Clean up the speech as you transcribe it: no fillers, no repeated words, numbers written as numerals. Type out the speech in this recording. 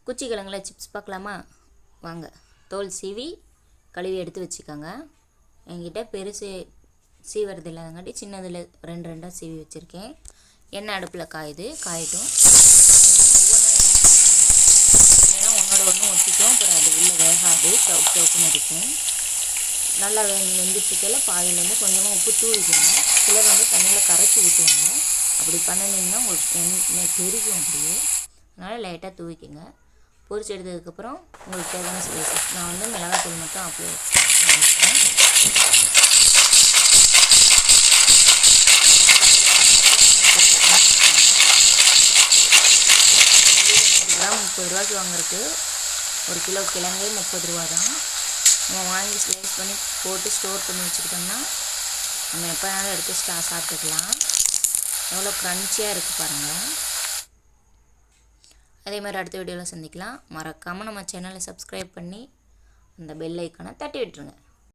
குச்சி கிழங்குல சிப்ஸ் பார்க்கலாமா? வாங்க. தோல் சீவி கழுவி எடுத்து வச்சுக்கோங்க. என்கிட்ட பெருசு சீவறது இல்லாதங்காட்டி சின்னதில் ரெண்டு ரெண்டாக சீவி வச்சுருக்கேன். எண்ணெய் அடுப்பில் காயட்டும். இல்லைன்னா ஒன்றோட ஒன்று ஒட்டிக்கும், அப்புறம் அது உள்ளே வேகாது, சவுக்குன்னு இருக்கும். நல்லா வெந்துச்சுக்கையில் பாதிலேருந்து கொஞ்சமாக உப்பு தூவிக்கணும். சிலர் தண்ணியில் கரைச்சி ஊற்றுவாங்க. அப்படி பண்ணினீங்கன்னா உங்களுக்கு எண்ணெய் தெரிக்கும் அப்படியே. அதனால் லைட்டாக தூவிக்கங்க. பொரிச்சு எடுத்ததுக்கப்புறம் உங்களுக்கு தேவையான ஸ்பைசஸ் நான் மிளகாத்தூள் மட்டும் அப்ளை பண்ணிக்கிறேன். 30 ரூபாய்க்கு வாங்குறதுக்கு 1 கிலோ கிழங்கு 30 ரூபா தான். நம்ம வாங்கி ஸ்லைஸ் பண்ணி போட்டு ஸ்டோர் பண்ணி வச்சுக்கிட்டோம்னா நம்ம எப்போ வேணாலும் எடுத்து சாப்பிட்டுக்கலாம். எவ்வளோ க்ரன்ச்சியாக இருக்குது பாருங்கள். அதே மாதிரி அடுத்த வீடியோவில் சந்திக்கலாம். மறக்காமல் நம்ம சேனலை சப்ஸ்கிரைப் பண்ணி அந்த பெல் ஐக்கானை தட்டி விட்டுருங்க.